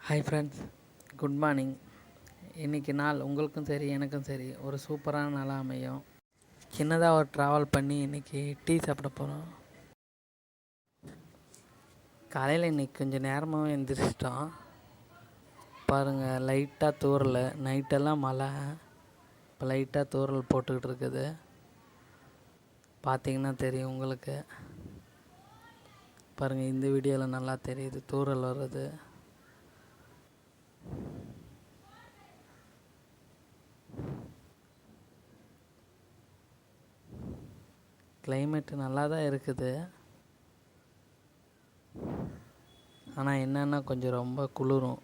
Hi friends, good morning. இன்றைக்கி நாள் உங்களுக்கும் சரி எனக்கும் சரி ஒரு சூப்பரான நாளாக அமையும். சின்னதாக ஒரு ட்ராவல் பண்ணி இன்றைக்கி டீ சாப்பிட போகிறோம். காலையில் இன்றைக்கி கொஞ்சம் நேரமாகவே எழுந்திரிச்சிட்டோம். பாருங்கள், லைட்டாக தூறல். நைட்டெல்லாம் மழை, இப்போ லைட்டாக தூறல் போட்டுக்கிட்டு இருக்குது. பார்த்திங்கன்னா தெரியும் உங்களுக்கு. பாருங்கள், இந்த வீடியோவில் நல்லா தெரியுது தூறல் வர்றது. கிளைமேட்டு நல்லா தான் இருக்குது. ஆனால் என்னென்னா கொஞ்சம் ரொம்ப குளிரும்.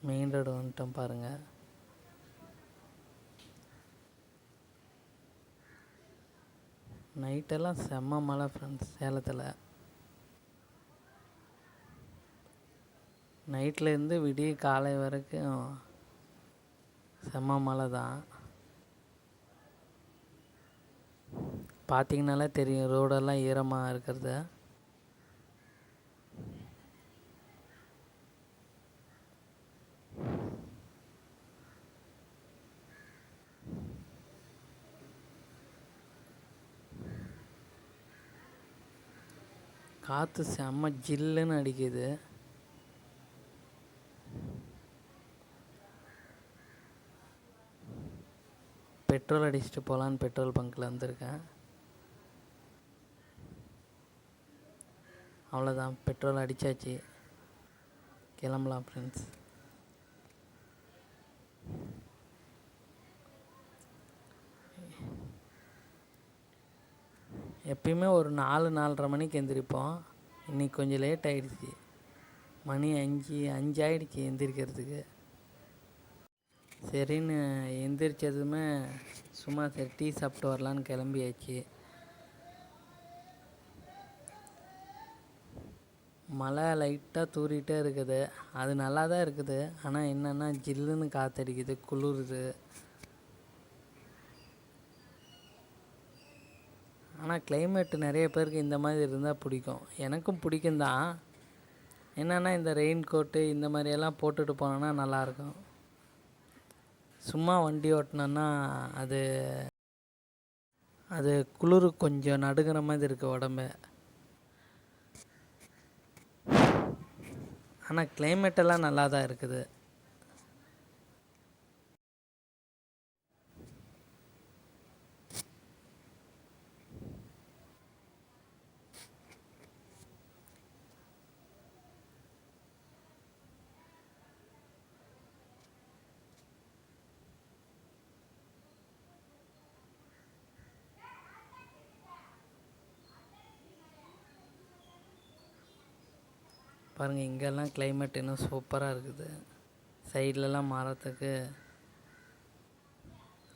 மெயின் ரோடு வந்துட்டோம் பாருங்கள். நைட்டெல்லாம் செம்ம மழை ஃப்ரெண்ட்ஸ் சேலத்தில். நைட்லேருந்து விடிய காலை வரைக்கும் செம்ம மழை தான். பார்த்திங்கனாலே தெரியும் ரோடெல்லாம் ஈரமாக இருக்கிறது. காற்று செம்ம ஜில்லுன்னு அடிக்குது. பெட்ரோல் அடிச்சுட்டு போகலான்னு பெட்ரோல் பங்க்கில் வந்திருக்கேன். அவ்வளோதான், பெட்ரோல் அடித்தாச்சு, கிளம்பலாம் ஃப்ரெண்ட்ஸ். எப்பயுமே ஒரு 4-4:30 மணிக்கு எந்திரிப்போம். இன்றைக்கி கொஞ்சம் லேட் ஆகிடுச்சி. மணி 5 ஆகிடுச்சி எந்திரிக்கிறதுக்கு. சரின்னு எந்திரிச்சதுமே சும்மா சரி டீ சாப்பிட்டு வரலான்னு கிளம்பியாச்சு. மழை லைட்டாக தூறிகிட்டே இருக்குது. அது நல்லா தான் இருக்குது. ஆனால் என்னென்னா ஜில்லுன்னு காற்றடிக்குது, குளிருது. ஆனால் கிளைமேட்டு நிறைய பேருக்கு இந்த மாதிரி இருந்தால் பிடிக்கும். எனக்கும் பிடிக்கும் தான். என்னென்னா இந்த ரெயின் கோட்டு இந்த மாதிரியெல்லாம் போட்டுட்டு போனோன்னா நல்லாயிருக்கும். சும்மா வண்டி ஓட்டினோன்னா அது அது குளிர் கொஞ்சம் நடுங்கிற மாதிரி இருக்குது உடம்பு. ஆனால் கிளைமேட்டெல்லாம் நல்லா தான் இருக்குது. பாருங்கள், இங்கெல்லாம் கிளைமேட் இன்னும் சூப்பராக இருக்குது. சைட்லலாம் மரத்துக்கு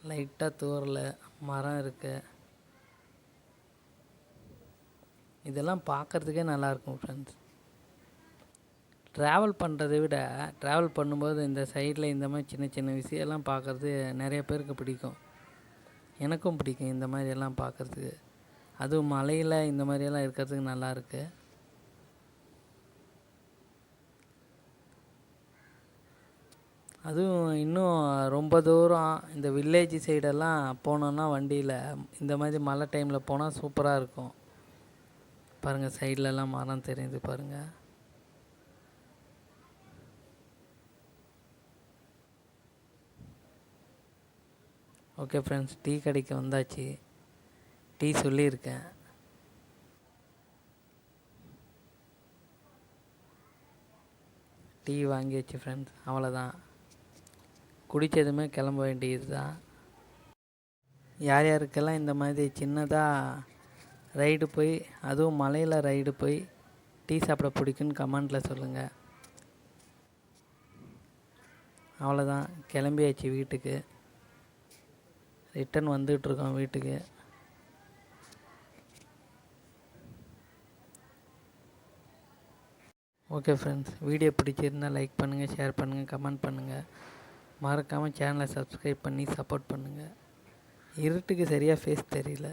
லைட்டாக தூரல மரம் இருக்குது. இதெல்லாம் பார்க்குறதுக்கே நல்லாயிருக்கும் ஃப்ரெண்ட்ஸ். ட்ராவல் பண்ணுறதை விட ட்ராவல் பண்ணும்போது இந்த சைடில் இந்த மாதிரி சின்ன சின்ன விஷயம்லாம் பார்க்குறது நிறைய பேருக்கு பிடிக்கும். எனக்கும் பிடிக்கும் இந்த மாதிரியெல்லாம் பார்க்குறதுக்கு. அதுவும் மலையில் இந்த மாதிரியெல்லாம் இருக்கிறதுக்கு நல்லாயிருக்கு. அதுவும் இன்னும் ரொம்ப தூரம் இந்த வில்லேஜ் சைடெல்லாம் போனோன்னா வண்டியில் இந்த மாதிரி மழை டைமில் போனால் சூப்பராக இருக்கும். பாருங்கள், சைட்லலாம் மரம் தெரியுது பாருங்கள். ஓகே ஃப்ரெண்ட்ஸ், டீ கடைக்கு வந்தாச்சு. டீ சொல்லியிருக்கேன். டீ வாங்கியாச்சு ஃப்ரெண்ட்ஸ். அவ்வளோதான், குடித்ததுமே கிளம்ப வேண்டியது தான். யார் யாருக்கெல்லாம் இந்த மாதிரி சின்னதாக ரைடு போய் அதுவும் மலையில் ரைடு போய் டீ சாப்பிட பிடிக்குன்னு கமெண்டில் சொல்லுங்கள். அவ்வளோதான், கிளம்பியாச்சு வீட்டுக்கு. ரிட்டன் வந்துகிட்ருக்கோம் வீட்டுக்கு. ஓகே ஃப்ரெண்ட்ஸ், வீடியோ பிடிச்சிருந்தால் லைக் பண்ணுங்கள், ஷேர் பண்ணுங்கள், கமெண்ட் பண்ணுங்கள். மறக்காமல் சேனலை சப்ஸ்கிரைப் பண்ணி சப்போர்ட் பண்ணுங்கள். இருட்டுக்கு சரியாக ஃபேஸ் தெரியல.